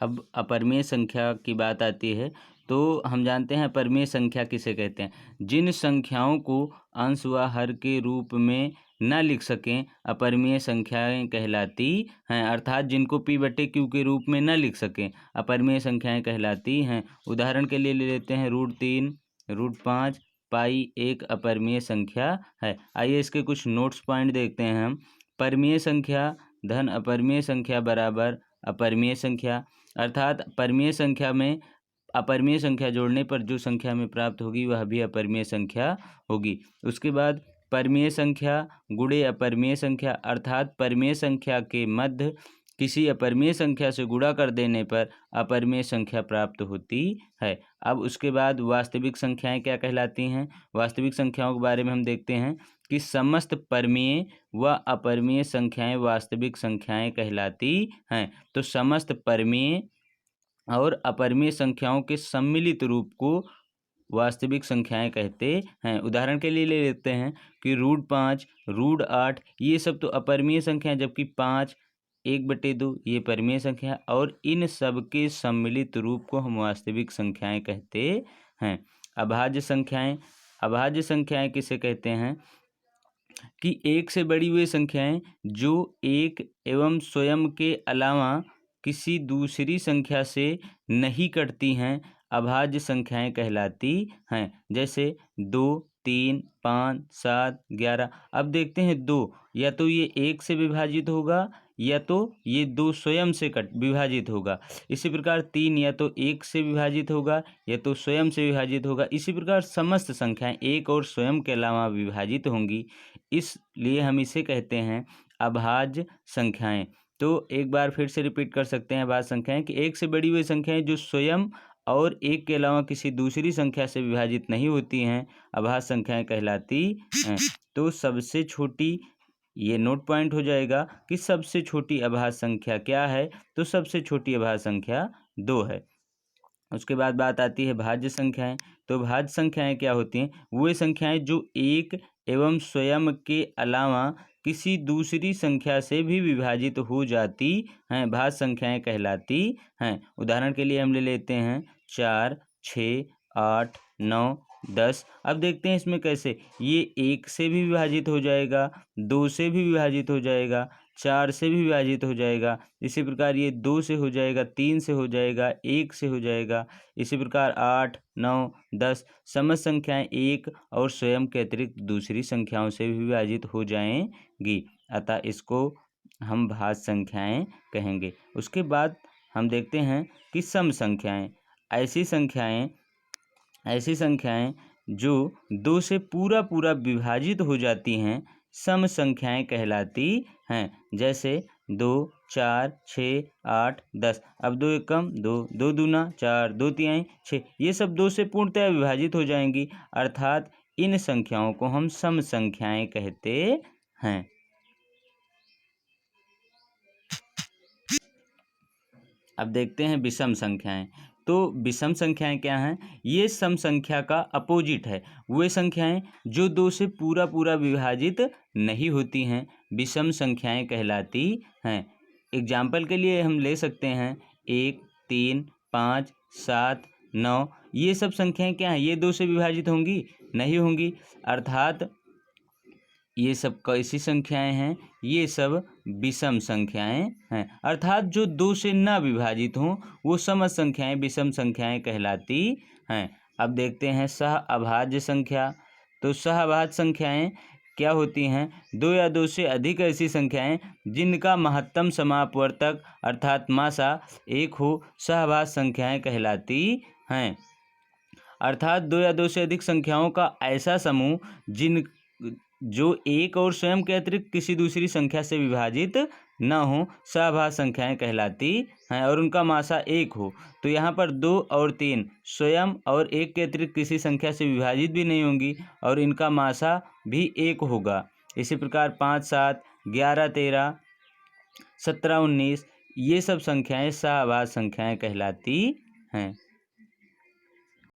अब अपरिमेय संख्या की बात आती है तो हम जानते हैं अपरिमेय संख्या किसे कहते हैं। जिन संख्याओं को अंश व हर के रूप में न लिख सकें अपरिमेय संख्याएं कहलाती हैं। अर्थात जिनको p/q के रूप में न लिख सकें अपरिमेय संख्याएं कहलाती हैं। उदाहरण के लिए ले लेते हैं √3, √5, पाई एक अपरिमेय संख्या है। आइए इसके कुछ नोट्स पॉइंट देखते हैं हम। परिमेय संख्या धन अपरिमेय संख्या बराबर अपरिमेय संख्या, अर्थात परिमेय संख्या में अपरिमेय संख्या जोड़ने पर जो संख्या हमें प्राप्त होगी वह भी अपरिमेय संख्या होगी। उसके बाद परिमेय संख्या गुणे अपरिमेय संख्या, अर्थात परिमेय संख्या के मध्य किसी अपरिमेय संख्या से गुणा कर देने पर अपरिमेय संख्या प्राप्त होती है। अब उसके बाद वास्तविक संख्याएं क्या कहलाती हैं। वास्तविक संख्याओं के बारे में हम देखते हैं कि समस्त परिमेय व अपरिमेय संख्याएं वास्तविक संख्याएं कहलाती हैं। तो समस्त परिमेय और अपरिमेय संख्याओं के सम्मिलित रूप को वास्तविक संख्याएं कहते हैं। उदाहरण के लिए ले लेते हैं कि √5, √8 ये सब तो अपरिमेय संख्या हैं, जबकि 5, 1/2 ये परिमेय संख्या है और इन सब के सम्मिलित रूप को हम वास्तविक संख्याएं कहते हैं। अभाज्य संख्याएं, अभाज्य संख्याएं किसे कहते हैं कि एक से बड़ी हुई संख्याएं जो एक एवं स्वयं के अलावा किसी दूसरी संख्या से नहीं कटती हैं अभाज्य संख्याएं कहलाती हैं। जैसे 2, 3, 5, 7, 11। अब देखते हैं 2 या तो ये 1 से विभाजित होगा या तो ये 2 स्वयं से विभाजित होगा। इसी प्रकार 3 या तो 1 से विभाजित होगा या तो स्वयं से विभाजित होगा। इसी प्रकार समस्त संख्याएं एक और स्वयं के अलावा विभाजित होंगी, इसलिए हम इसे कहते हैं अभाज्य संख्याएं। तो एक बार फिर से रिपीट कर सकते हैं अभाज्य संख्याएं कि एक से बड़ी हुई संख्याएं जो स्वयं और एक के अलावा किसी दूसरी संख्या से विभाजित नहीं होती हैं अभाज्य संख्याएं कहलाती हैं। तो सबसे छोटी, ये नोट पॉइंट हो जाएगा कि सबसे छोटी अभाज्य संख्या क्या है। तो सबसे छोटी अभाज्य संख्या 2 है। उसके बाद बात आती है भाज्य संख्याएं। तो भाज्य संख्याएं क्या होती हैं। वे संख्याएं जो एक एवं स्वयं के अलावा किसी दूसरी संख्या से भी विभाजित हो जाती हैं भाज्य संख्याएं कहलाती हैं। उदाहरण के लिए हम ले लेते हैं 4, 6, 8, 9, 10। अब देखते हैं इसमें कैसे। ये 1 से भी विभाजित हो जाएगा, 2 से भी विभाजित हो जाएगा, 4 से भी विभाजित हो जाएगा। इसी प्रकार ये 2 से हो जाएगा, 3 से हो जाएगा, 1 से हो जाएगा। इसी प्रकार 8, 9, 10 समस्त संख्याएं एक और स्वयं के अतिरिक्त दूसरी संख्याओं से भी विभाजित हो जाएंगी, अतः इसको हम भाज्य संख्याएं कहेंगे। उसके बाद हम देखते हैं कि सम संख्याएं। ऐसी संख्याएं जो 2 से पूरा विभाजित हो जाती हैं सम संख्याएं कहलाती हैं। जैसे 2, 4, 6, 8, 10। अब 2 एकम 2, 2 दूना 4, 2 तिहाई 6, ये सब 2 से पूर्णतः विभाजित हो जाएंगी, अर्थात इन संख्याओं को हम सम संख्याएं कहते हैं। अब देखते हैं विषम संख्याएं। तो विषम संख्याएं क्या हैं। ये सम संख्या का अपोजिट है। वे संख्याएं जो 2 से पूरा विभाजित नहीं होती हैं विषम संख्याएं कहलाती हैं। एग्जाम्पल के लिए हम ले सकते हैं 1, 3, 5, 7, 9। ये सब संख्याएं क्या हैं। ये 2 से विभाजित होंगी नहीं होंगी, अर्थात ये सब कैसी संख्याएं हैं। ये सब विषम संख्याएं हैं, अर्थात जो 2 से न विभाजित हों वो सम संख्याएं विषम संख्याएं कहलाती हैं। अब देखते हैं सह अभाज्य संख्या। तो सह अभाज्य संख्याएं क्या होती हैं। 2 या 2 से अधिक ऐसी संख्याएं जिनका महत्तम समापवर्तक अर्थात मासा 1 हो सह अभाज्य संख्याएं कहलाती हैं। अर्थात 2 या 2 से अधिक संख्याओं का ऐसा समूह जो एक और स्वयं के अतिरिक्त किसी दूसरी संख्या से विभाजित न हो सहभाज्य संख्याएं कहलाती हैं और उनका मासा 1 हो। तो यहाँ पर 2 और 3 स्वयं और 1 के अतिरिक्त किसी संख्या से विभाजित भी नहीं होंगी और इनका मासा भी 1 होगा। इसी प्रकार 5, 7, 11, 13, 17, 19 ये सब संख्याएं सहभाज्य संख्याएं कहलाती हैं।